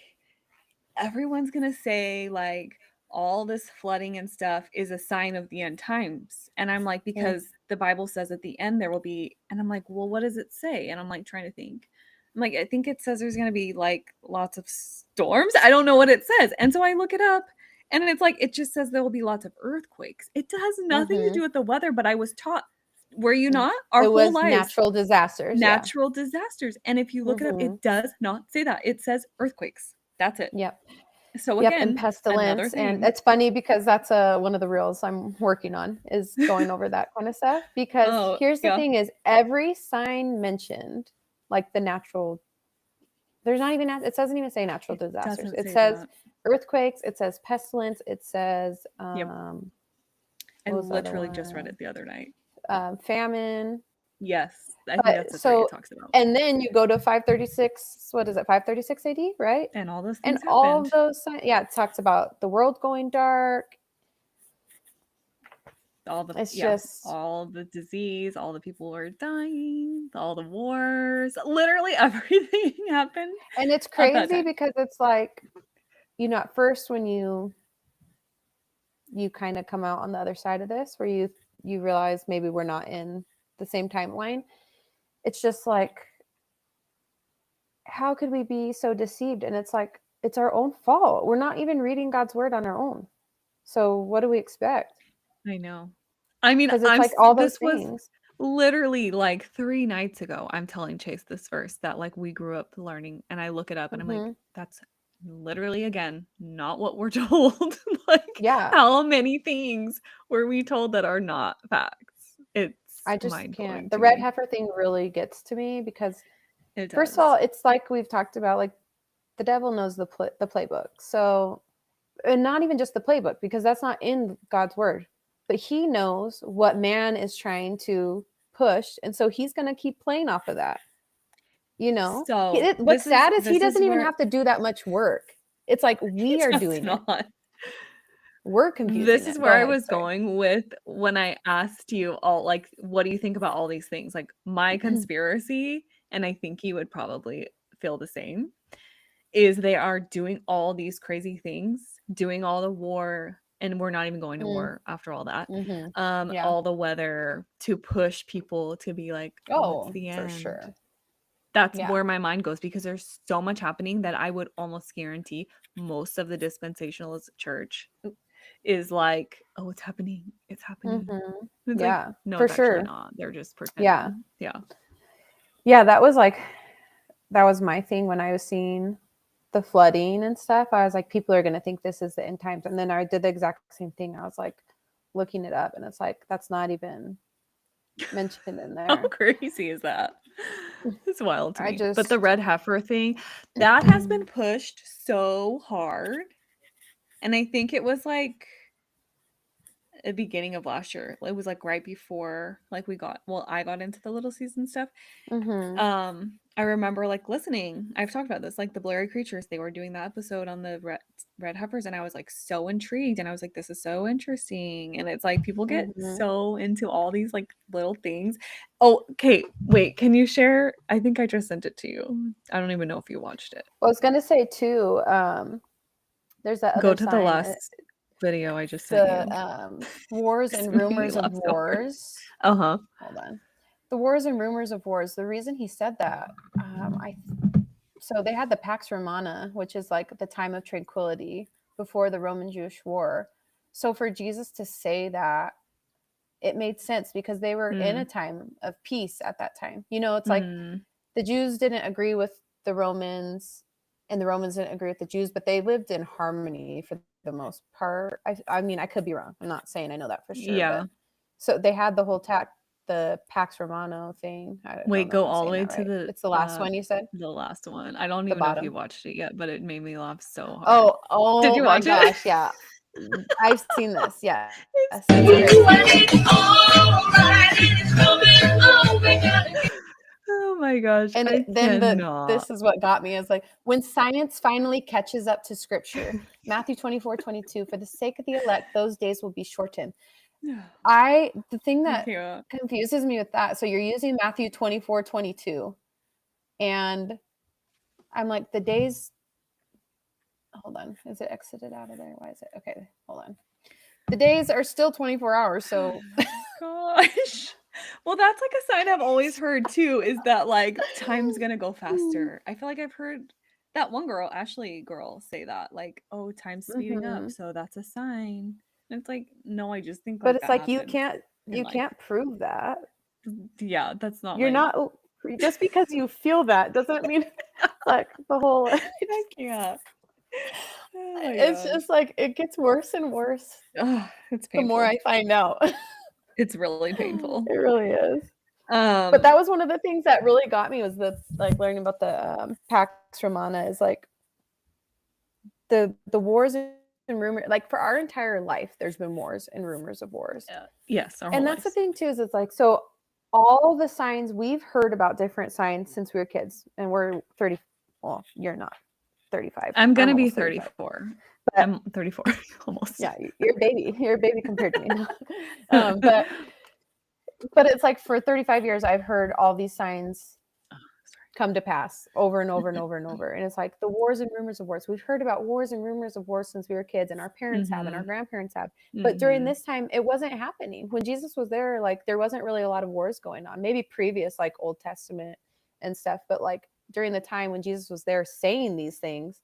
everyone's gonna say like all this flooding and stuff is a sign of the end times, and I'm like, because the Bible says at the end there will be, and I'm like, well, what does it say? And I'm like trying to think. I'm like, I think it says there's gonna be like lots of storms. I don't know what it says, and so I look it up, and it's like it just says there will be lots of earthquakes. It has nothing to do with the weather, but I was taught. Were you not? Our whole lives. Natural disasters. Natural disasters. And if you look it up, it does not say that. It says earthquakes. That's it. Yep. So again, and pestilence. And it's funny because that's one of the reels I'm working on, is going over that kind of stuff. Because here's the thing is, every sign mentioned, like the natural, there's not even, it doesn't even say natural disasters. It says earthquakes. It says pestilence. It says, I literally just read it the other night. Famine. Yes, I think that's the thing it talks about. And then you go to 536. What is it? 536 AD, right? And all those things. And all of those. Yeah, it talks about the world going dark. All the disease, all the people are dying, all the wars, literally everything happened. And it's crazy because it's like, at first when you kind of come out on the other side of this, where you realize maybe we're not in the same timeline. It's just like, how could we be so deceived? And it's like, it's our own fault. We're not even reading God's word on our own. So what do we expect? I know. I mean, because it's like all those things. Was literally like 3 nights ago. I'm telling Chase this verse that like we grew up learning, and I look it up and I'm like, that's literally, again, not what we're told. Like, Yeah. how many things were we told that are not facts? It's I just mind-blowing can't. to The red me. heifer thing really gets to me because, It first of all, does. it's like we've talked about, like the devil knows the playbook. So, and not even just the playbook, because that's not in God's word, but he knows what man is trying to push, and so he's going to keep playing off of that. You know, So what's sad is he doesn't even where have to do that much work. It's like we are does doing it. not. We're confusing This it. is Go where I ahead, was sorry. going with when I asked you all, like, what do you think about all these things? Like, my conspiracy, and I think you would probably feel the same, is they are doing all these crazy things, doing all the war, and we're not even going to Mm. war after all that. Yeah. All the weather to push people to be like, oh, it's the for end. sure. That's Yeah. where my mind goes, because there's so much happening that I would almost guarantee most of the dispensationalist church is like, oh, it's happening. It's happening. It's Yeah, like, no, for it's actually sure. not. They're just Yeah. pretending. Yeah. Yeah, that was my thing when I was seeing the flooding and stuff. I was like, people are going to think this is the end times. And then I did the exact same thing. I was like looking it up, and it's like, that's not even mentioned in How there. crazy is that? It's wild to I me. But the just- red heifer thing, that has been pushed so hard. And I think it was like the beginning of last year. It was like right before like I got into the little season stuff. I remember like listening. I've talked about this, like the Blurry Creatures. They were doing that episode on the red heifers, and I was like so intrigued, and I was like, this is so interesting. And it's like people get so into all these like little things. Oh, okay, wait, can you share? I think I just sent it to you. I don't even know if you watched it. Well, I was gonna say too, there's that Go other to the sign, last video I just sent you. the wars and Makes me rumors of laugh so hard. wars. Uh-huh. Hold on. The wars and rumors of wars. The reason he said that, so they had the Pax Romana, which is like the time of tranquility before the Roman-Jewish War. So for Jesus to say that, it made sense because they were in a time of peace at that time. You know, it's like the Jews didn't agree with the Romans, and the Romans didn't agree with the Jews, but they lived in harmony for the most part. I mean, I could be wrong. I'm not saying I know that for sure. Yeah. But, so they had the whole the Pax Romano thing. Wait, go all the way to the. It's the last one you said. The last one. I don't even know if you watched it yet, but it made me laugh so hard. Oh! Did you watch my it? gosh! Yeah, I've seen this. Yeah. Oh my gosh! And I then cannot. this is what got me, is like, when science finally catches up to scripture, Matthew 24:22, for the sake of the elect, those days will be shortened. The thing that confuses me with that, so you're using Matthew 24:22, and I'm like, the days, hold on, is it exited out of there? Why is it? Okay, hold on. The days are still 24 hours, so. Gosh. Well, that's like a sign I've always heard too, is that like time's gonna go faster. I feel like I've heard that one girl, Ashley girl, say that, like, oh, time's speeding up, so that's a sign. And it's like, no, I just think like, but it's like you can't prove that. Yeah, that's not. You're like... not, just because you feel that doesn't mean like the whole. I can't. Oh it's just like it gets worse and worse. It's painful. The more I find out. It's really painful. It really is. But that was one of the things that really got me, was learning about the Pax Romana, is like the wars and rumors. Like for our entire life, there's been wars and rumors of wars. Yes, and that's the thing too, is it's like, so all the signs we've heard about, different signs since we were kids, and we're 30. Well, you're not 35. I'm gonna be 34. But I'm 34 almost. Yeah, you're a baby. You're a baby compared to me. But it's like for 35 years, I've heard all these signs come to pass over and over and over and over. And it's like the wars and rumors of wars. We've heard about wars and rumors of wars since we were kids, and our parents have, and our grandparents have. But during this time, it wasn't happening. When Jesus was there, like there wasn't really a lot of wars going on. Maybe previous, like Old Testament and stuff. But like during the time when Jesus was there saying these things,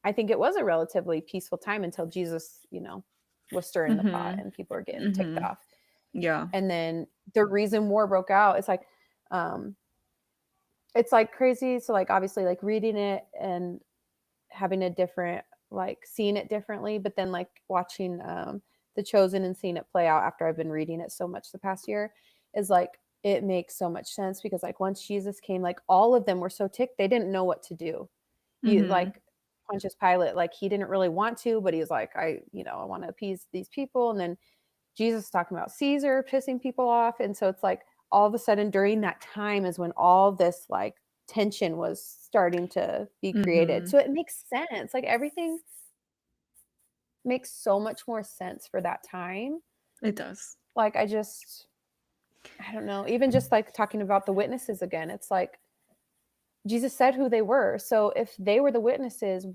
I think it was a relatively peaceful time until Jesus, was stirring the pot and people were getting ticked off. Yeah. And then the reason war broke out, it's like crazy. So like, obviously like reading it and having a different, like seeing it differently, but then like watching The Chosen and seeing it play out after I've been reading it so much the past year is like, it makes so much sense because like once Jesus came, like all of them were so ticked, they didn't know what to do. You like Pontius Pilate, like he didn't really want to, but he was like, I want to appease these people. And then Jesus talking about Caesar pissing people off. And so it's like all of a sudden during that time is when all this like tension was starting to be created. So it makes sense. Like everything makes so much more sense for that time. It does. Like I don't know, even just like talking about the witnesses again, it's like Jesus said who they were. So if they were the witnesses,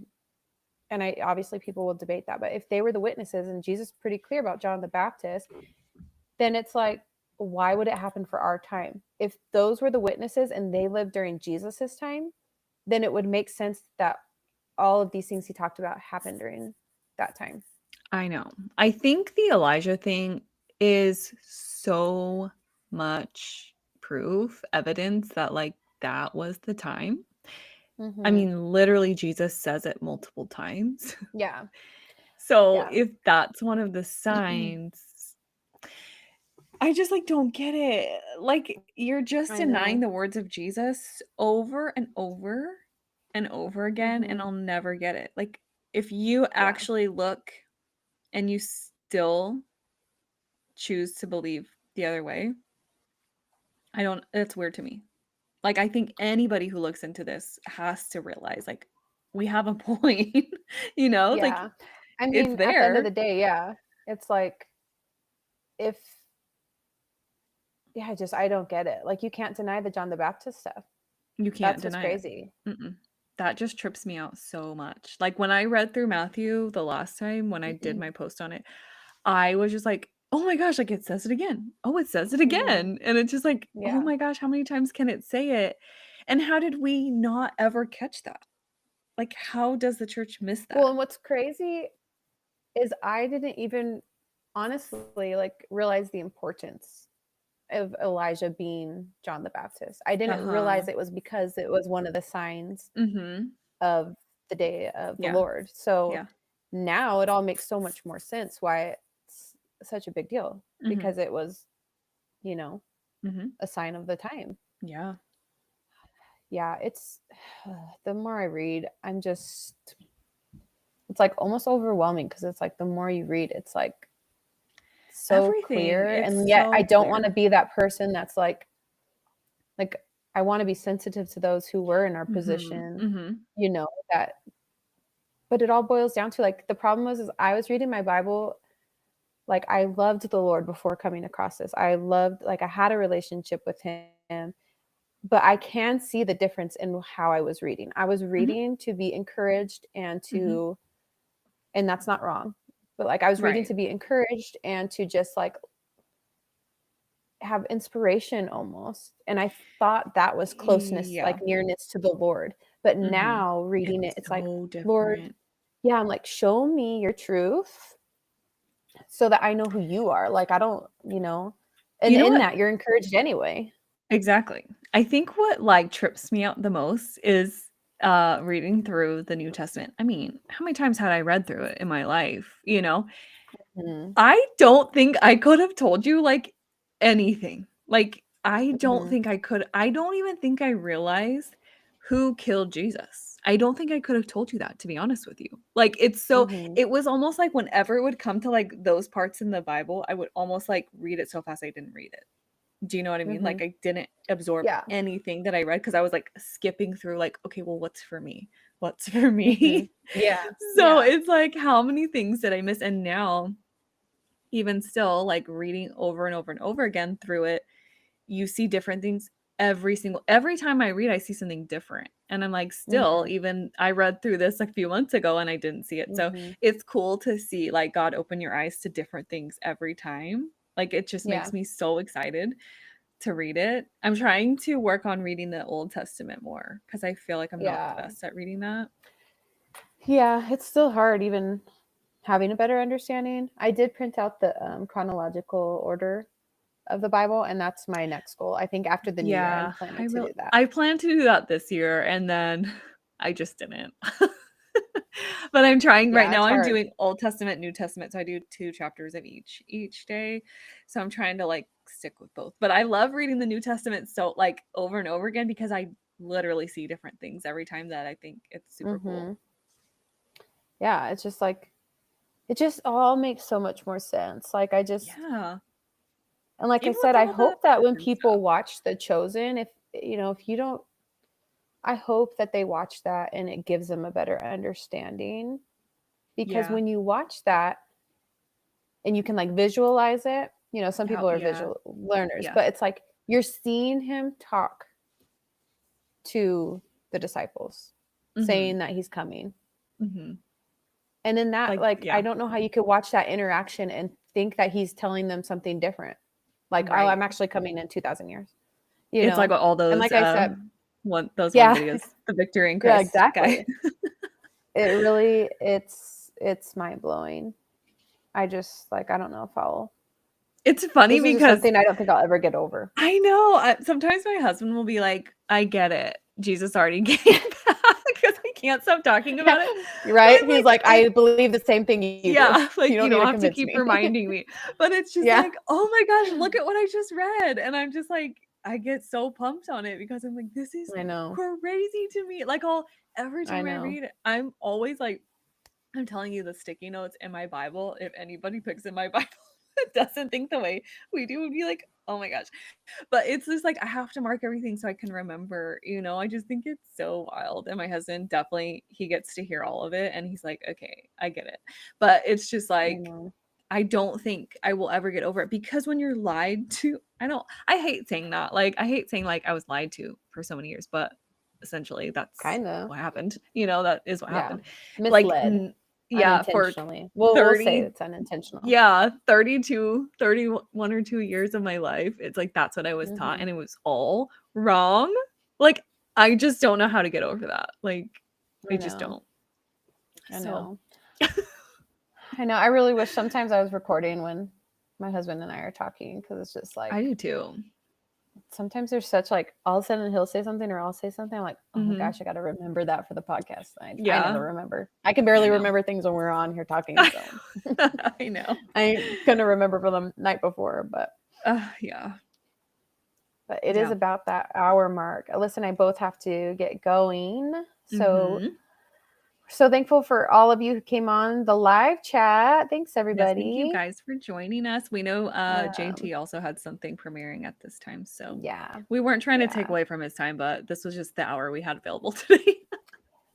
and I obviously people will debate that, but if they were the witnesses and Jesus is pretty clear about John the Baptist, then it's like, why would it happen for our time? If those were the witnesses and they lived during Jesus's time, then it would make sense that all of these things he talked about happened during that time. I know. I think the Elijah thing is so much proof, evidence that like that was the time. I mean, literally Jesus says it multiple times. Yeah. So Yeah. if that's one of the signs, I just like don't get it. Like you're just I denying know. the words of Jesus over and over and over again, and I'll never get it. Like if you actually look and you still choose to believe the other way, it's weird to me. Like I think anybody who looks into this has to realize like we have a point, like Yeah. I it's mean, at the end of there. the day, yeah. It's like I don't get it. Like you can't deny the John the Baptist stuff. You can't That's what's deny it. crazy. That just trips me out so much. Like when I read through Matthew the last time when I did my post on it, I was just like, oh my gosh, like it says it again. Oh, it says it again. And it's just like, oh Yeah. my gosh, how many times can it say it? And how did we not ever catch that? Like, how does the church miss that? Well, and what's crazy is I didn't even honestly like realize the importance of Elijah being John the Baptist. I didn't realize it was because it was one of the signs of the day of the Lord. So now it all makes so much more sense why it's such a big deal because it was, a sign of the time. Yeah. Yeah, it's the more I read, it's like almost overwhelming because it's like the more you read, it's like so clear. And yet I don't want to be that person that's like I want to be sensitive to those who were in our position, that, but it all boils down to like, the problem is I was reading my Bible. Like I loved the Lord before coming across this. I had a relationship with him, but I can see the difference in how I was reading. I was reading to be encouraged and and that's not wrong, but like I was reading to be encouraged and to just like have inspiration almost. And I thought that was closeness, like nearness to the Lord. But now reading it's like, different. Lord, I'm like, show me your truth so that I know who you are. Like, I don't, and in that you're encouraged anyway. Exactly. I think what like trips me out the most is reading through the New Testament. I mean, how many times had I read through it in my life, I don't think I could have told you like anything. Like I don't think I could. I don't even think I realized who killed Jesus. I don't think I could have told you that, to be honest with you. Like it's so it was almost like whenever it would come to like those parts in the Bible, I would almost like read it so fast I didn't read it. Do you know what I mean? Like I didn't absorb anything that I read because I was like skipping through like, okay, well, what's for me? What's for me? Yeah. So it's like, how many things did I miss? And now, even still, like reading over and over and over again through it, you see different things every time I read, I see something different. And I'm like, still, even I read through this a few months ago and I didn't see it. So it's cool to see like God open your eyes to different things every time. Like it just makes me so excited to read it. I'm trying to work on reading the Old Testament more because I feel like I'm not the best at reading that. Yeah, it's still hard even having a better understanding. I did print out the chronological order of the Bible, and that's my next goal. I think after the new year, I'm planning to do that. I plan to do that this year, and then I just didn't. But I'm trying right Yeah, now. it's I'm hard. doing Old Testament, New Testament, so I do 2 chapters of each day. So I'm trying to like stick with both. But I love reading the New Testament so like over and over again because I literally see different things every time that I think it's super cool. Yeah, it's just like it just all makes so much more sense. Like I just Yeah. and like I Even with said, I all the hope that when and people stuff. watch The Chosen, if if you don't, I hope that they watch that and it gives them a better understanding. Because Yeah. when you watch that and you can like visualize it, some people are Yeah. visual learners, Yeah. but it's like you're seeing him talk to the disciples, saying that he's coming. Mm-hmm. And then that, Like, like, I yeah. don't know how you could watch that interaction and think that he's telling them something different. Like, oh, Right. I'm actually coming in 2,000 years. It's like all And those like I said, one yeah, videos, the Victory in yeah, Christ guy. exactly. It really, it's mind blowing. I just like, I don't know if I'll. It's funny This is just because something I don't think I'll ever get over. I know sometimes my husband will be like, I get it. Jesus already came back because I can't stop talking about it. Right? But, He's like, I believe the same thing you do. yeah, like You you don't don't need to have to convince keep me. reminding me. But it's just Yeah. like, oh my gosh, look at what I just read. And I'm just like, I get so pumped on it because I'm like, this is I know. crazy to me. Like every time I know. read it, I'm always like, I'm telling you, the sticky notes in my Bible, if anybody picks in my Bible doesn't think the way we do, would be like, oh my gosh. But it's just like I have to mark everything so I can remember, I just think it's so wild. And my husband definitely, he gets to hear all of it and he's like, okay, I get it. But it's just like I don't think I will ever get over it because when you're lied to, I hate saying that. Like I hate saying like I was lied to for so many years, but essentially that's Kind of. what happened. That is what happened. Misled. Like yeah, for unintentionally. We'll say it's unintentional. yeah, 31 or 2 years of my life. It's like that's what I was taught and it was all wrong. Like I just don't know how to get over that. Like I just don't. I So know. I know. I really wish sometimes I was recording when my husband and I are talking because it's just like I do too. sometimes there's such like all of a sudden he'll say something or I'll say something. I'm like, oh my gosh, I got to remember that for the podcast. I never remember. I can barely remember things when we're on here talking. So I know. I ain't gonna remember for the night before, but yeah. But it is about that hour mark. Alyssa and I both have to get going. So so thankful for all of you who came on the live chat. Thanks, everybody. Yes, thank you guys for joining us. We know JT also had something premiering at this time. So yeah, we weren't trying to take away from his time, but this was just the hour we had available today.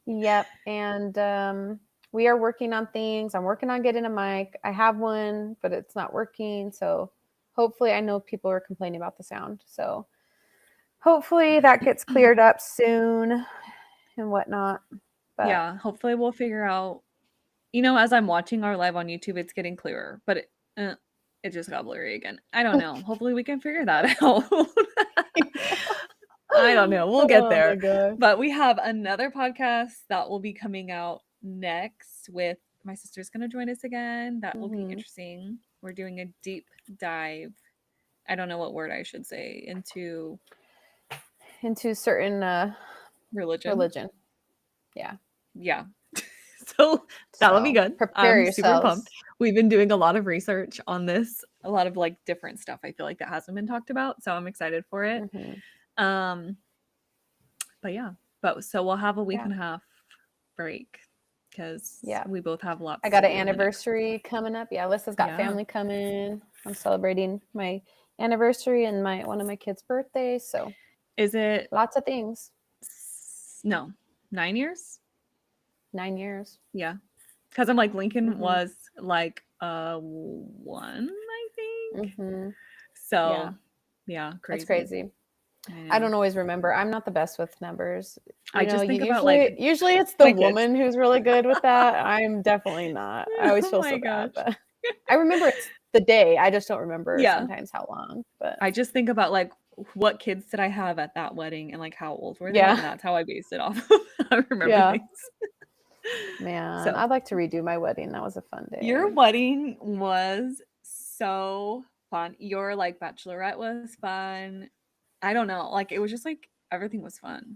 Yep. And we are working on things. I'm working on getting a mic. I have one, but it's not working. So hopefully, I know people are complaining about the sound. So hopefully that gets cleared up soon and whatnot. But yeah, hopefully we'll figure out, as I'm watching our live on YouTube, it's getting clearer, but it just got blurry again. I don't know. Hopefully we can figure that out. I don't know. We'll get there. But we have another podcast that will be coming out next with my sister's going to join us again. That will be interesting. We're doing a deep dive. I don't know what word I should say into certain religion. Yeah. So that'll be good. Prepare I'm yourselves. super pumped. We've been doing a lot of research on this, a lot of like different stuff I feel like that hasn't been talked about. So I'm excited for it. But yeah, so we'll have a week and a half break because we both have lots. I got an anniversary coming up. Yeah, Alyssa's got family coming. I'm celebrating my anniversary and one of my kids' birthdays. So is it lots of things? No, 9 years. 9 years. Yeah, because I'm like Lincoln was like 1, I think. So yeah, crazy. That's crazy. I don't always remember. I'm not the best with numbers. I just think about like usually it's the woman who's really good with that. I'm definitely not. I always feel so bad. But I remember it's the day. I just don't remember sometimes how long. But I just think about like what kids did I have at that wedding and like how old were they? And that's how I based it off. I remember things. Man, I'd like to redo my wedding. That was a fun day. Your wedding was so fun. Your like bachelorette was fun. I don't know. Like it was just like everything was fun.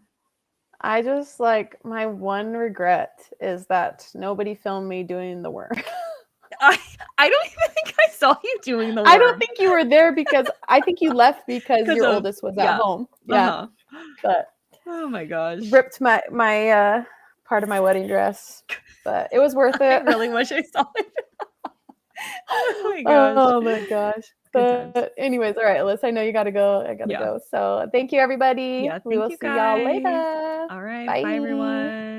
I just like my one regret is that nobody filmed me doing the worm. I don't even think I saw you doing the worm. I don't think you were there because I think you left because your of- oldest was yeah. at home. Yeah. Uh-huh. But Oh my gosh. ripped my part of my wedding dress. But it was worth I it. really wish I saw it. Oh my gosh. Oh my gosh. Good But anyways, all right, Alyssa, I know you gotta go. I gotta Yeah. go. So thank you everybody. Yeah, We thank will you see y'all guys. later. All right. Bye everyone.